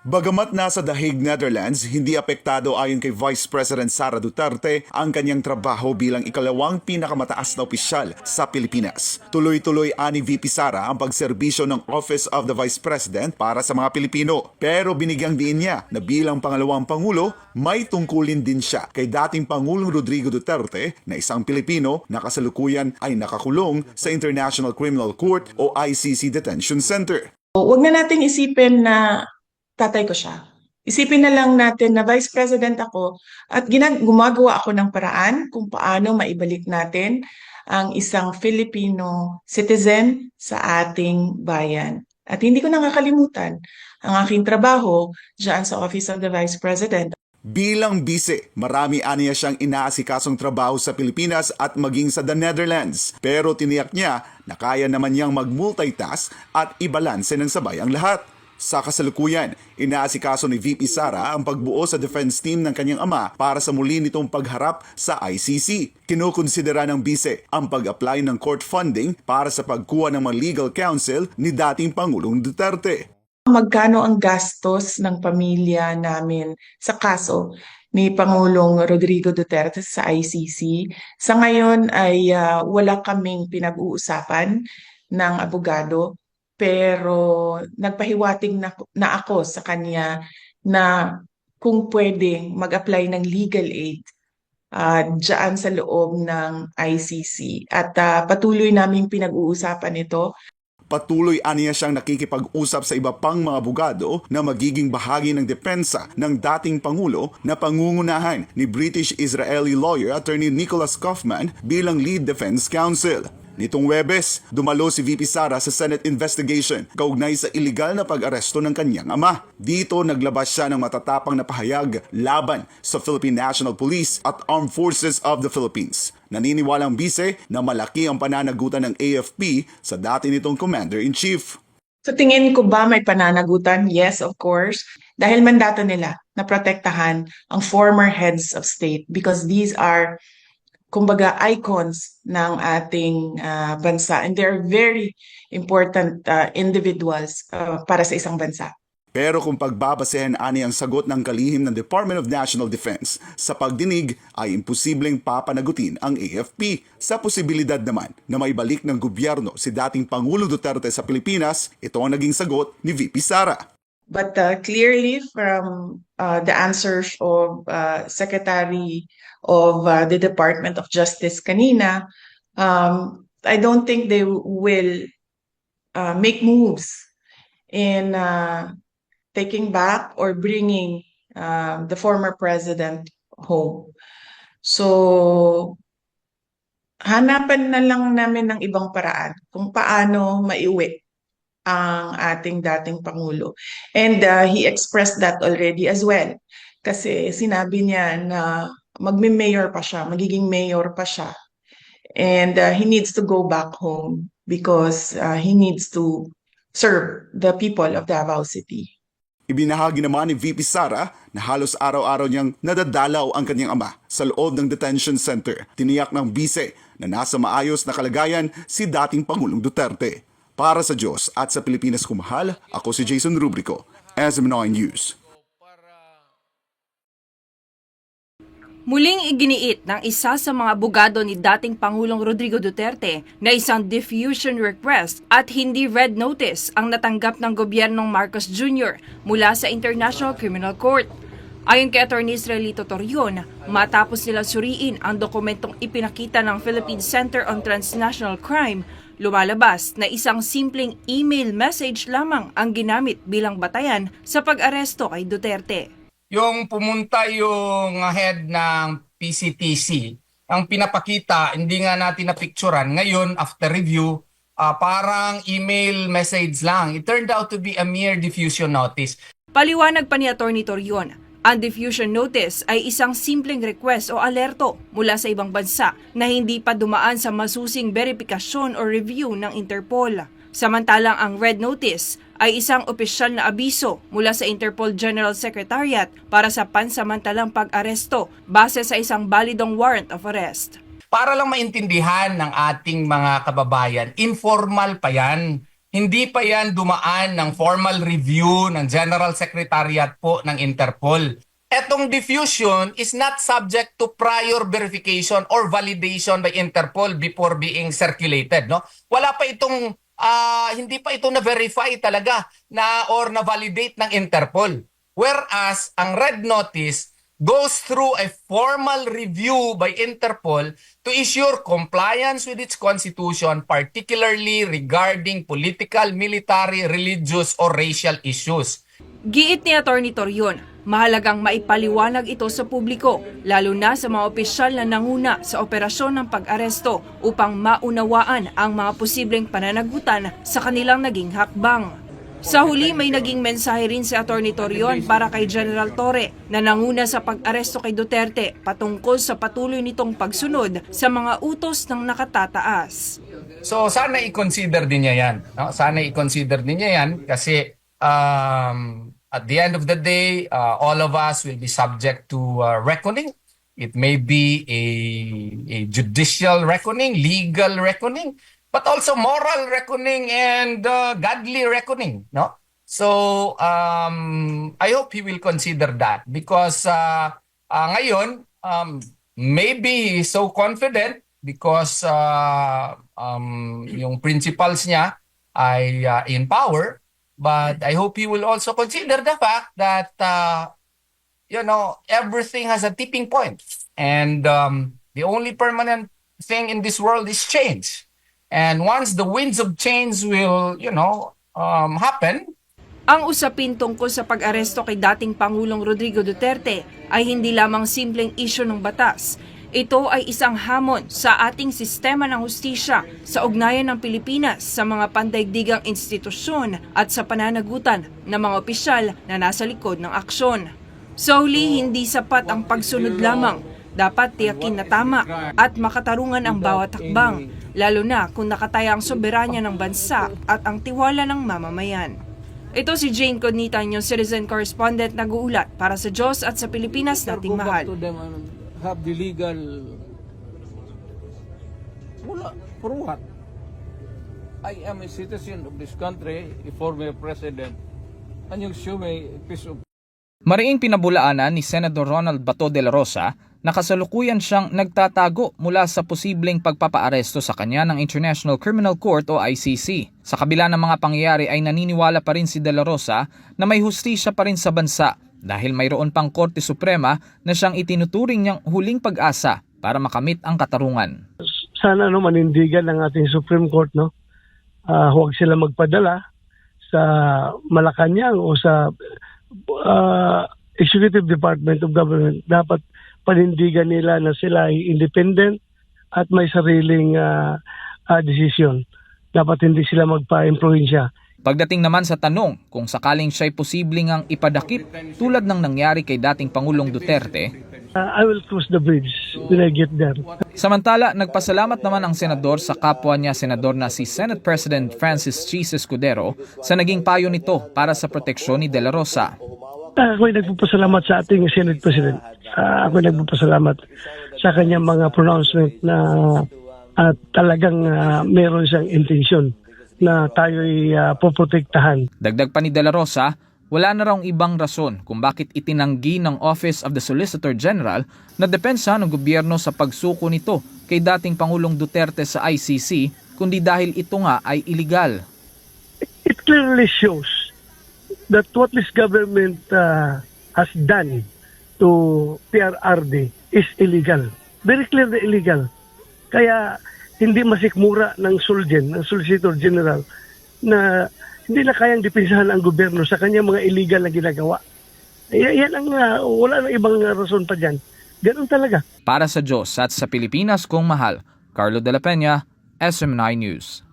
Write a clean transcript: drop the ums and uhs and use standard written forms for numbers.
Bagamat nasa The Hague, Netherlands, hindi apektado ayon kay Vice President Sara Duterte ang kanyang trabaho bilang ikalawang pinakamataas na opisyal sa Pilipinas. Tuloy-tuloy ani VP Sara ang pagserbisyo ng Office of the Vice President para sa mga Pilipino. Pero binigyang diin niya na bilang pangalawang Pangulo, may tungkulin din siya kay dating Pangulong Rodrigo Duterte na isang Pilipino na kasalukuyan ay nakakulong sa International Criminal Court o ICC Detention Center. Huwag na nating isipin na tatay ko siya. Isipin na lang natin na Vice President ako at gumagawa ako ng paraan kung paano maibalik natin ang isang Filipino citizen sa ating bayan. At hindi ko nakakalimutan ang aking trabaho diyan sa Office of the Vice President. Bilang bise, marami aniya siyang inaasikasong trabaho sa Pilipinas at maging sa the Netherlands. Pero tiniyak niya na kaya naman niyang mag-multitask at ibalanse ng sabay ang lahat. Sa kasalukuyan, inaasikaso ni VP Sara ang pagbuo sa defense team ng kanyang ama para sa muli nitong pagharap sa ICC. Kinukonsidera ng bise ang pag-apply ng court funding para sa pagkuha ng mga legal counsel ni dating Pangulong Duterte. Magkano ang gastos ng pamilya namin sa kaso ni Pangulong Rodrigo Duterte sa ICC? Sa ngayon ay wala kaming pinag-uusapan ng abogado. Pero nagpahiwatig na ako sa kanya na kung pwedeng mag-apply ng legal aid dyan sa loob ng ICC. At patuloy naming pinag-uusapan ito. Patuloy aniya siyang nakikipag-usap sa iba pang mga abogado na magiging bahagi ng depensa ng dating Pangulo na pangungunahan ni British-Israeli lawyer Attorney Nicholas Kaufman bilang lead defense counsel. Nitong Huwebes, dumalo si VP Sara sa Senate investigation kaugnay sa iligal na pag-aresto ng kanyang ama. Dito naglabas siya ng matatapang na pahayag laban sa Philippine National Police at Armed Forces of the Philippines. Naniniwalang bise na malaki ang pananagutan ng AFP sa dati nitong Commander-in-Chief. Sa tingin ko ba may pananagutan? Yes, of course. Dahil mandato nila na protektahan ang former heads of state because these are kumbaga icons ng ating bansa and they're very important individuals para sa isang bansa. Pero kung pagbabasehan ani ang sagot ng kalihim ng Department of National Defense sa pagdinig ay imposibleng papanagutin ang AFP. Sa posibilidad naman na maibalik ng gobyerno si dating Pangulong Duterte sa Pilipinas, ito ang naging sagot ni VP Sara. But clearly from the answers of Secretary of the Department of Justice kanina, I don't think they will make moves in taking back or bringing the former president home. So, hanapan na lang namin ng ibang paraan kung paano maiuwi ang ating dating Pangulo. And he expressed that already as well. Kasi sinabi niya na magme-mayor pa siya, magiging mayor pa siya. And he needs to go back home because he needs to serve the people of Davao City. Ibinahagi naman ni VP Sara na halos araw-araw niyang nadadalaw ang kanyang ama sa loob ng detention center. Tiniyak ng bise na nasa maayos na kalagayan si dating Pangulong Duterte. Para sa Diyos at sa Pilipinas kumahal, ako si Jason Rubrico, SM9 News. Muling iginiit ng isa sa mga abogado ni dating Pangulong Rodrigo Duterte na isang diffusion request at hindi red notice ang natanggap ng gobyernong Marcos Jr. mula sa International Criminal Court. Ayon kay Atty. Israelito Torion, matapos nila suriin ang dokumentong ipinakita ng Philippine Center on Transnational Crime, lumalabas na isang simpleng email message lamang ang ginamit bilang batayan sa pag-aresto kay Duterte. Yung pumunta yung head ng PCTC, ang pinapakita, hindi nga natin na-picturean. Ngayon, after review, parang email message lang. It turned out to be a mere diffusion notice. Paliwanag pa ni Atty. Torion, ang diffusion notice ay isang simpleng request o alerto mula sa ibang bansa na hindi pa dumaan sa masusing verifikasyon o review ng Interpol. Samantalang ang red notice ay isang opisyal na abiso mula sa Interpol General Secretariat para sa pansamantalang pag-aresto base sa isang balidong warrant of arrest. Para lang maintindihan ng ating mga kababayan, informal pa yan. hindi pa yan dumaan ng formal review ng General Secretariat po ng Interpol. Etong diffusion is not subject to prior verification or validation by Interpol before being circulated, no? Wala pa itong hindi pa ito na-verify talaga or na-validate ng Interpol. Whereas ang red notice goes through a formal review by Interpol to ensure compliance with its constitution, particularly regarding political, military, religious, or racial issues. Giit ni Atty. Torion, mahalagang maipaliwanag ito sa publiko, lalo na sa mga opisyal na nanguna sa operasyon ng pag-aresto upang maunawaan ang mga posibleng pananagutan sa kanilang naging hakbang. Sa huli, may naging mensahe rin si Atty. Torion para kay General Torre na nanguna sa pag-aresto kay Duterte patungkol sa patuloy nitong pagsunod sa mga utos ng nakatataas. So sana i-consider din niya yan. No? Sana i-consider din niya yan kasi at the end of the day, all of us will be subject to reckoning. It may be a judicial reckoning, legal reckoning, but also moral reckoning and godly reckoning. No? So I hope he will consider that because ngayon, maybe he's so confident because yung principals niya ay in power. But I hope he will also consider the fact that, everything has a tipping point. And the only permanent thing in this world is change. And once the winds of change will, happen. Ang usapin tungkol sa pag-aresto kay dating Pangulong Rodrigo Duterte ay hindi lamang simpleng isyu ng batas. Ito ay isang hamon sa ating sistema ng hustisya sa ugnayan ng Pilipinas sa mga pandaigdigang institusyon at sa pananagutan ng mga opisyal na nasa likod ng aksyon. Sa huli, hindi sapat ang pagsunod lamang. Dapat tiyakin na tama at makatarungan ang bawat hakbang, lalo na kung nakataya ang soberanya ng bansa at ang tiwala ng mamamayan. Ito si Jane Conita, inyong citizen correspondent nag-uulat para sa Diyos at sa Pilipinas nating mahal. Have the legal for what? I am a citizen of this country, a former president, and you show me a piece of... Mariing pinabulaanan ni Senador Ronald Bato de la Rosa na kasalukuyan siyang nagtatago mula sa posibleng pagpapaaresto sa kanya ng International Criminal Court o ICC. Sa kabila ng mga pangyayari ay naniniwala pa rin si de la Rosa na may hustisya pa rin sa bansa dahil mayroon pang Korte Suprema na siyang itinuturing niyang huling pag-asa para makamit ang katarungan. Sana manindigan ng ating Supreme Court, no? Huwag sila magpadala sa Malacanang o sa Executive Department of Government. Dapat panindigan nila na sila ay independent at may sariling decision. Dapat hindi sila magpa-improvinsya. Pagdating naman sa tanong kung sakaling siya'y posibleng ang ipadakip tulad ng nangyari kay dating Pangulong Duterte, I will cross the bridge when I get there. Samantala, nagpasalamat naman ang senador sa kapwa niya senador na si Senate President Francis Chis Escudero sa naging payo nito para sa proteksyon ni De La Rosa. Ako'y nagpapasalamat sa ating Senate President. Ako'y nagpapasalamat sa kanyang mga pronouncement na talagang meron siyang intensyon na tayo'y poprotektahan. Dagdag pa ni De La Rosa, wala na raw ibang rason kung bakit itinanggi ng Office of the Solicitor General na depensa ng gobyerno sa pagsuko nito kay dating Pangulong Duterte sa ICC, kundi dahil ito nga ay illegal. It clearly shows that what this government has done to PRRD is illegal. Very clearly illegal. Kaya hindi masikmura ng SOLGEN, ng Solicitor General, na hindi na kayang depensahan ang gobyerno sa kanyang mga illegal na ginagawa. Yan ang wala nang ibang rason pa dyan. Ganun talaga. Para sa Diyos at sa Pilipinas kong mahal, Carlo de la Peña, SM9 News.